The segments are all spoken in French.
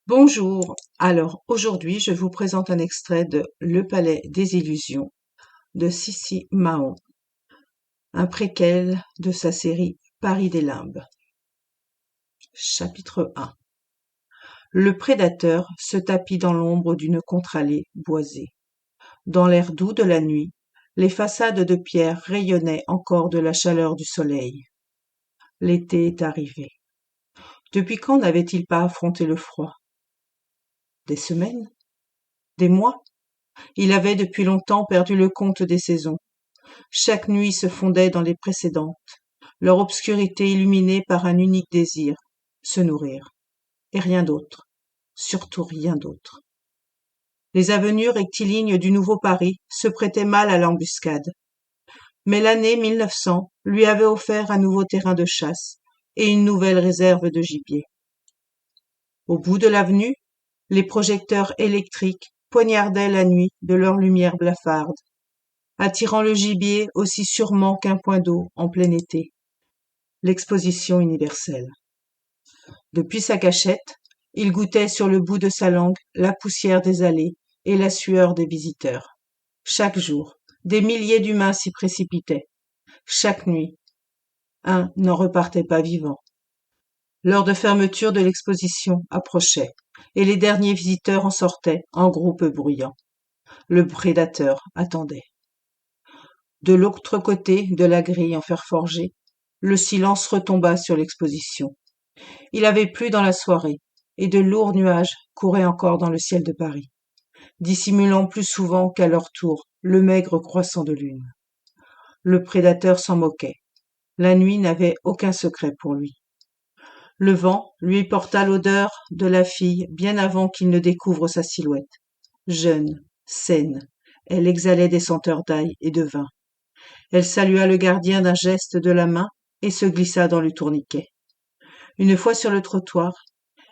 Bonjour. Alors aujourd'hui, je vous présente un extrait de Le Palais des Illusions de Sissi Mahon, un préquel de sa série Paris des Limbes. Chapitre 1. Le prédateur se tapit dans l'ombre d'une contre-allée boisée. Dans l'air doux de la nuit, les façades de pierre rayonnaient encore de la chaleur du soleil. L'été est arrivé. Depuis quand n'avait-il pas affronté le froid? Des semaines? Des mois? Il avait depuis longtemps perdu le compte des saisons. Chaque nuit se fondait dans les précédentes, leur obscurité illuminée par un unique désir, se nourrir. Et rien d'autre, surtout rien d'autre. Les avenues rectilignes du nouveau Paris se prêtaient mal à l'embuscade. Mais l'année 1900 lui avait offert un nouveau terrain de chasse et une nouvelle réserve de gibier. Au bout de l'avenue, les projecteurs électriques poignardaient la nuit de leur lumière blafarde, attirant le gibier aussi sûrement qu'un point d'eau en plein été. L'exposition universelle. Depuis sa cachette, il goûtait sur le bout de sa langue la poussière des allées et la sueur des visiteurs. Chaque jour, des milliers d'humains s'y précipitaient. Chaque nuit, un n'en repartait pas vivant. L'heure de fermeture de l'exposition approchait, et les derniers visiteurs en sortaient en groupes bruyants. Le prédateur attendait. De l'autre côté de la grille en fer forgé, le silence retomba sur l'exposition. Il avait plu dans la soirée, et de lourds nuages couraient encore dans le ciel de Paris, dissimulant plus souvent qu'à leur tour le maigre croissant de lune. Le prédateur s'en moquait. La nuit n'avait aucun secret pour lui. Le vent lui porta l'odeur de la fille bien avant qu'il ne découvre sa silhouette. Jeune, saine, elle exhalait des senteurs d'ail et de vin. Elle salua le gardien d'un geste de la main et se glissa dans le tourniquet. Une fois sur le trottoir,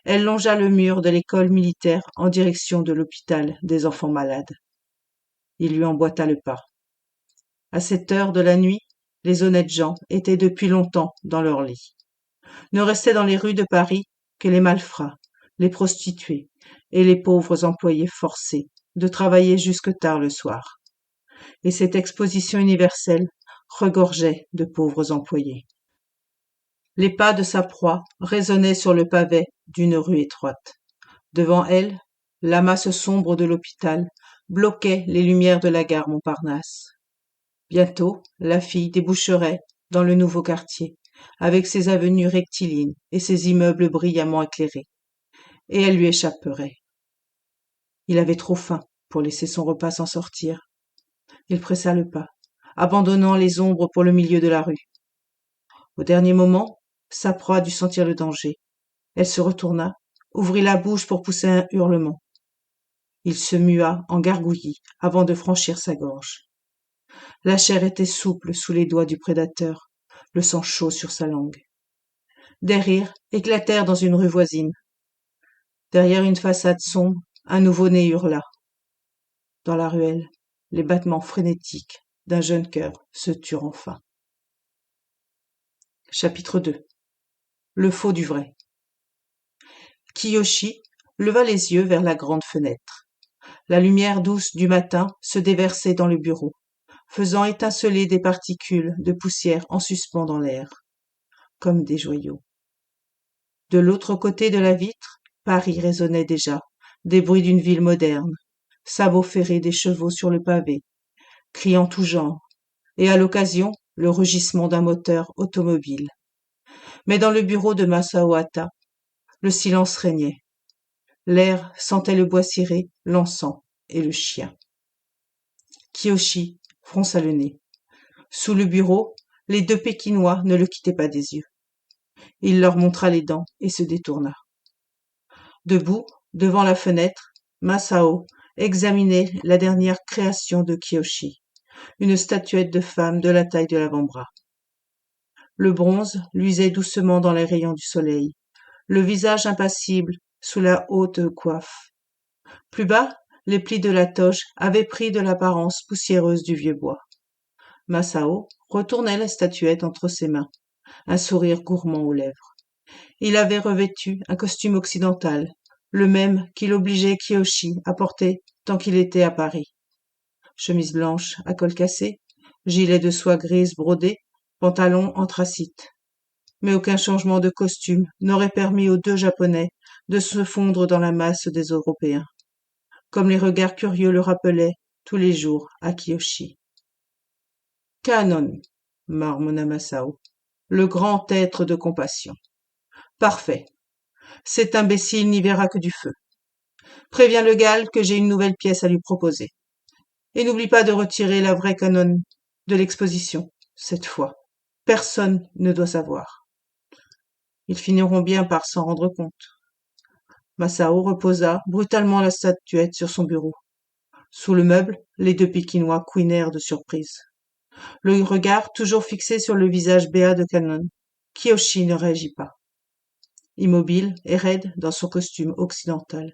elle longea le mur de l'école militaire en direction de l'hôpital des enfants malades. Il lui emboîta le pas. À cette heure de la nuit, les honnêtes gens étaient depuis longtemps dans leur lit. Ne restaient dans les rues de Paris que les malfrats, les prostituées et les pauvres employés forcés de travailler jusque tard le soir. Et cette exposition universelle regorgeait de pauvres employés. Les pas de sa proie résonnaient sur le pavé d'une rue étroite. Devant elle, la masse sombre de l'hôpital bloquait les lumières de la gare Montparnasse. Bientôt, la fille déboucherait dans le nouveau quartier, avec ses avenues rectilignes et ses immeubles brillamment éclairés, et elle lui échapperait. Il avait trop faim pour laisser son repas s'en sortir. Il pressa le pas, abandonnant les ombres pour le milieu de la rue. Au dernier moment, sa proie dut sentir le danger. Elle se retourna, ouvrit la bouche pour pousser un hurlement. Il se mua en gargouillis avant de franchir sa gorge. La chair était souple sous les doigts du prédateur, le sang chaud sur sa langue. Des rires éclatèrent dans une rue voisine. Derrière une façade sombre, un nouveau-né hurla. Dans la ruelle, les battements frénétiques d'un jeune cœur se turent enfin. Chapitre 2. Le faux du vrai. Kiyoshi leva les yeux vers la grande fenêtre. La lumière douce du matin se déversait dans le bureau, faisant étinceler des particules de poussière en suspens dans l'air, comme des joyaux. De l'autre côté de la vitre, Paris résonnait déjà, des bruits d'une ville moderne, sabots ferrés des chevaux sur le pavé, cris en tout genre, et à l'occasion, le rugissement d'un moteur automobile. Mais dans le bureau de Masao Hata, le silence régnait. L'air sentait le bois ciré, l'encens et le chien. Kiyoshi fronça le nez. Sous le bureau, les deux Pékinois ne le quittaient pas des yeux. Il leur montra les dents et se détourna. Debout, devant la fenêtre, Masao examinait la dernière création de Kiyoshi, une statuette de femme de la taille de l'avant-bras. Le bronze luisait doucement dans les rayons du soleil, le visage impassible sous la haute coiffe. Plus bas, les plis de la toge avaient pris de l'apparence poussiéreuse du vieux bois. Masao retournait la statuette entre ses mains, un sourire gourmand aux lèvres. Il avait revêtu un costume occidental, le même qu'il obligeait Kiyoshi à porter tant qu'il était à Paris. Chemise blanche à col cassé, gilet de soie grise brodé, pantalon anthracite. Mais aucun changement de costume n'aurait permis aux deux Japonais de se fondre dans la masse des Européens, comme les regards curieux le rappelaient tous les jours à Kiyoshi. Canon, marmonna Masao, le grand être de compassion. Parfait. Cet imbécile n'y verra que du feu. Préviens le Gal que j'ai une nouvelle pièce à lui proposer. Et n'oublie pas de retirer la vraie Canon de l'exposition, cette fois. Personne ne doit savoir. Ils finiront bien par s'en rendre compte. Masao reposa brutalement la statuette sur son bureau. Sous le meuble, les deux Pékinois couinèrent de surprise. Le regard toujours fixé sur le visage béat de Canon, Kiyoshi ne réagit pas. Immobile et raide dans son costume occidental,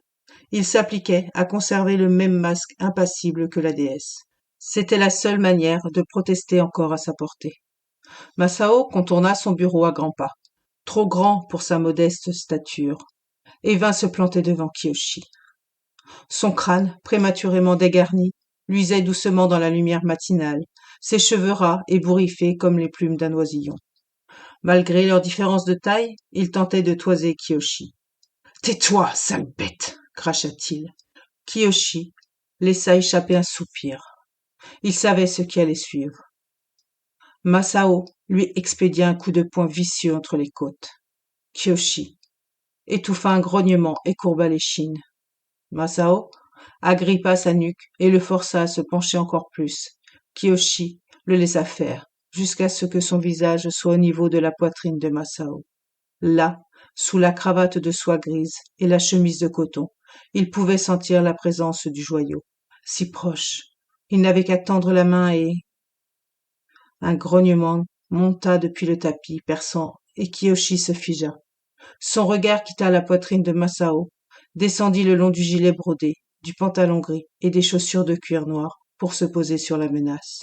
il s'appliquait à conserver le même masque impassible que la déesse. C'était la seule manière de protester encore à sa portée. Masao contourna son bureau à grands pas, trop grand pour sa modeste stature, et vint se planter devant Kiyoshi. Son crâne, prématurément dégarni, luisait doucement dans la lumière matinale, ses cheveux ras et bourriffés comme les plumes d'un oisillon. Malgré leur différence de taille, il tentait de toiser Kiyoshi. « Tais-toi, sale bête !» cracha-t-il. Kiyoshi laissa échapper un soupir. Il savait ce qui allait suivre. Masao lui expédia un coup de poing vicieux entre les côtes. Kiyoshi étouffa un grognement et courba l'échine. Masao agrippa sa nuque et le força à se pencher encore plus. Kiyoshi le laissa faire, jusqu'à ce que son visage soit au niveau de la poitrine de Masao. Là, sous la cravate de soie grise et la chemise de coton, il pouvait sentir la présence du joyau. Si proche, il n'avait qu'à tendre la main et... Un grognement monta depuis le tapis perçant et Kiyoshi se figea. Son regard quitta la poitrine de Masao, descendit le long du gilet brodé, du pantalon gris et des chaussures de cuir noir pour se poser sur la menace.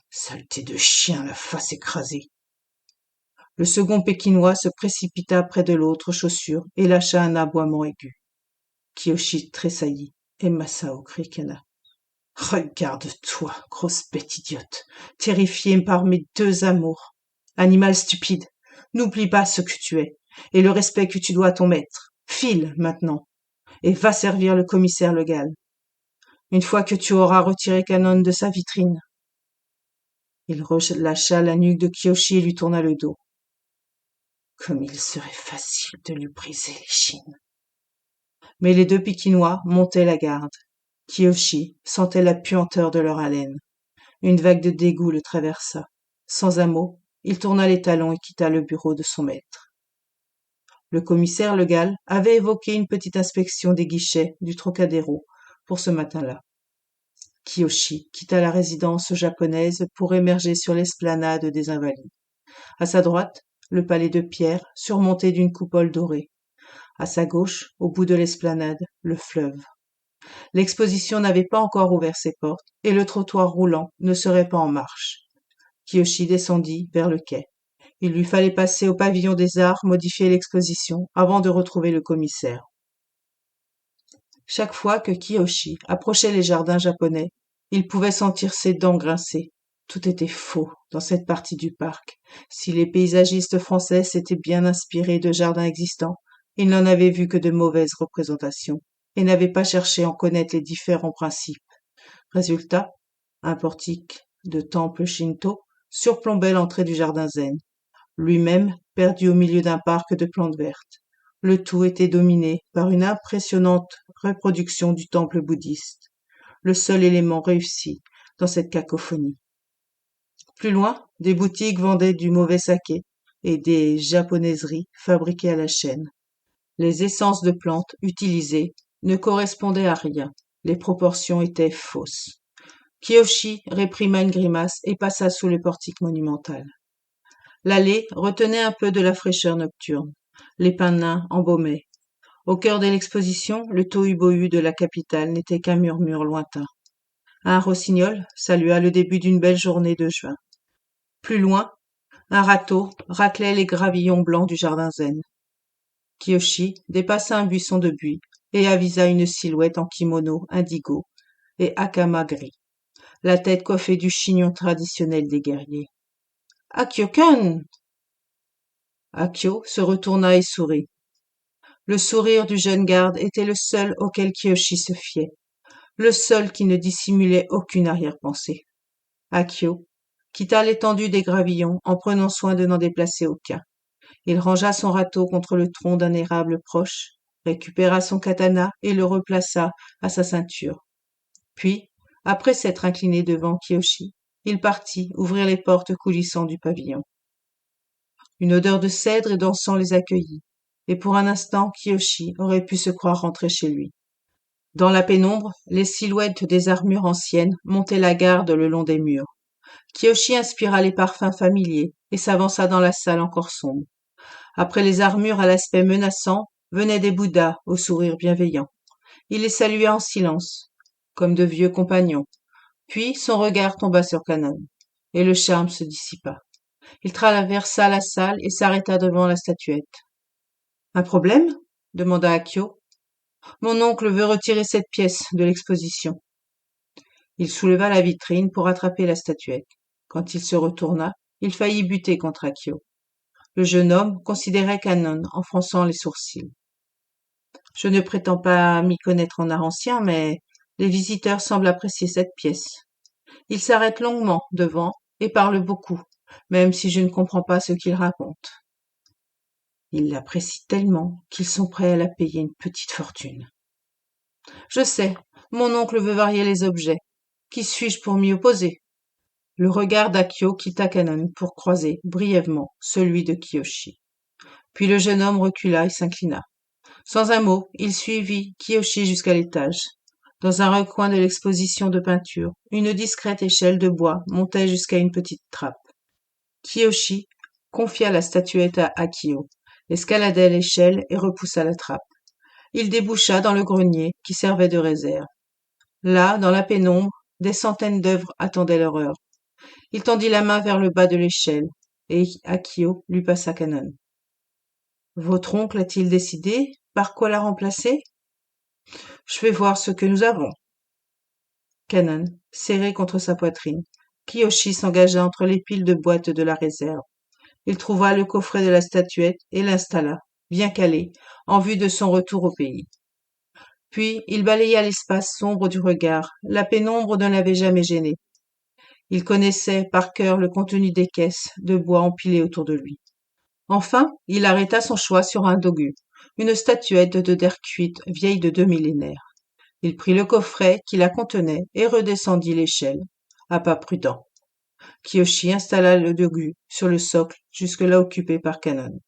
Saleté de chien, la face écrasée. Le second Pékinois se précipita près de l'autre chaussure et lâcha un aboiement aigu. Kiyoshi tressaillit et Masao ricana. « Regarde-toi, grosse bête idiote, terrifiée par mes deux amours. Animal stupide, n'oublie pas ce que tu es et le respect que tu dois à ton maître. File maintenant et va servir le commissaire Legal. Une fois que tu auras retiré Canon de sa vitrine. » Il relâcha la nuque de Kiyoshi et lui tourna le dos. Comme il serait facile de lui briser l'échine. Mais les deux Pékinois montaient la garde. Kiyoshi sentait la puanteur de leur haleine. Une vague de dégoût le traversa. Sans un mot, il tourna les talons et quitta le bureau de son maître. Le commissaire Legal avait évoqué une petite inspection des guichets du Trocadéro pour ce matin-là. Kiyoshi quitta la résidence japonaise pour émerger sur l'esplanade des Invalides. À sa droite, le palais de pierre surmonté d'une coupole dorée. À sa gauche, au bout de l'esplanade, le fleuve. L'exposition n'avait pas encore ouvert ses portes et le trottoir roulant ne serait pas en marche. Kiyoshi descendit vers le quai. Il lui fallait passer au pavillon des arts, modifier l'exposition avant de retrouver le commissaire. Chaque fois que Kiyoshi approchait les jardins japonais, il pouvait sentir ses dents grincer. Tout était faux dans cette partie du parc. Si les paysagistes français s'étaient bien inspirés de jardins existants, ils n'en avaient vu que de mauvaises représentations et n'avaient pas cherché à en connaître les différents principes. Résultat, un portique de temple shinto surplombait l'entrée du jardin zen, lui-même perdu au milieu d'un parc de plantes vertes. Le tout était dominé par une impressionnante reproduction du temple bouddhiste, le seul élément réussi dans cette cacophonie. Plus loin, des boutiques vendaient du mauvais saké et des japonaiseries fabriquées à la chaîne. Les essences de plantes utilisées ne correspondaient à rien, les proportions étaient fausses. Kiyoshi réprima une grimace et passa sous le portique monumental. L'allée retenait un peu de la fraîcheur nocturne. Les pins nains embaumaient. Au cœur de l'exposition, le tohu-bohu de la capitale n'était qu'un murmure lointain. Un rossignol salua le début d'une belle journée de juin. Plus loin, un râteau raclait les gravillons blancs du jardin zen. Kiyoshi dépassa un buisson de buis et avisa une silhouette en kimono indigo et hakama gris, la tête coiffée du chignon traditionnel des guerriers. Akio-kun! Akio se retourna et sourit. Le sourire du jeune garde était le seul auquel Kiyoshi se fiait, le seul qui ne dissimulait aucune arrière-pensée. Akio quitta l'étendue des gravillons en prenant soin de n'en déplacer aucun. Il rangea son râteau contre le tronc d'un érable proche, récupéra son katana et le replaça à sa ceinture. Puis, après s'être incliné devant Kiyoshi, il partit ouvrir les portes coulissantes du pavillon. Une odeur de cèdre et d'encens les accueillit, et pour un instant Kiyoshi aurait pu se croire rentré chez lui. Dans la pénombre, les silhouettes des armures anciennes montaient la garde le long des murs. Kiyoshi inspira les parfums familiers et s'avança dans la salle encore sombre. Après les armures à l'aspect menaçant, venaient des Bouddhas au sourire bienveillant. Il les salua en silence, comme de vieux compagnons. Puis son regard tomba sur Kanon, et le charme se dissipa. Il traversa la salle et s'arrêta devant la statuette. « Un problème ?» demanda Akio. « Mon oncle veut retirer cette pièce de l'exposition. » Il souleva la vitrine pour attraper la statuette. Quand il se retourna, il faillit buter contre Akio. Le jeune homme considérait Kanon en fronçant les sourcils. « Je ne prétends pas m'y connaître en art ancien, mais les visiteurs semblent apprécier cette pièce. Ils s'arrêtent longuement devant et parlent beaucoup, même si je ne comprends pas ce qu'ils racontent. Ils l'apprécient tellement qu'ils sont prêts à la payer une petite fortune. Je sais, mon oncle veut varier les objets. Qui suis-je pour m'y opposer ? » Le regard d'Akio quitta Kanon pour croiser brièvement celui de Kiyoshi. Puis le jeune homme recula et s'inclina. Sans un mot, il suivit Kiyoshi jusqu'à l'étage. Dans un recoin de l'exposition de peinture, une discrète échelle de bois montait jusqu'à une petite trappe. Kiyoshi confia la statuette à Akio, escalada l'échelle et repoussa la trappe. Il déboucha dans le grenier qui servait de réserve. Là, dans la pénombre, des centaines d'œuvres attendaient leur heure. Il tendit la main vers le bas de l'échelle, et Akio lui passa Kanon. « Votre oncle a-t-il décidé par quoi la remplacer ? » « Je vais voir ce que nous avons. » Kanon, serré contre sa poitrine, Kiyoshi s'engagea entre les piles de boîtes de la réserve. Il trouva le coffret de la statuette et l'installa, bien calé, en vue de son retour au pays. Puis il balaya l'espace sombre du regard, la pénombre ne l'avait jamais gêné. Il connaissait par cœur le contenu des caisses de bois empilées autour de lui. Enfin, il arrêta son choix sur un dogu, une statuette de terre cuite vieille de 2 millénaires. Il prit le coffret qui la contenait et redescendit l'échelle, à pas prudents. Kiyoshi installa le dogu sur le socle jusque-là occupé par Kanon,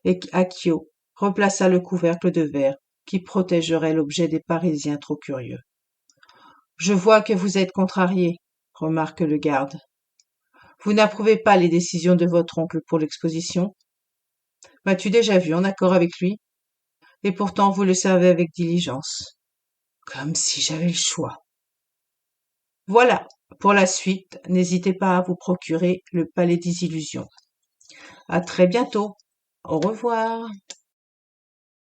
et Akio replaça le couvercle de verre qui protégerait l'objet des Parisiens trop curieux. « Je vois que vous êtes contrarié, » remarque le garde. « Vous n'approuvez pas les décisions de votre oncle pour l'exposition ? M'as-tu déjà vu en accord avec lui ? Et pourtant vous le servez avec diligence. Comme si j'avais le choix. Voilà, pour la suite, n'hésitez pas à vous procurer le Palais des Illusions. À très bientôt. Au revoir.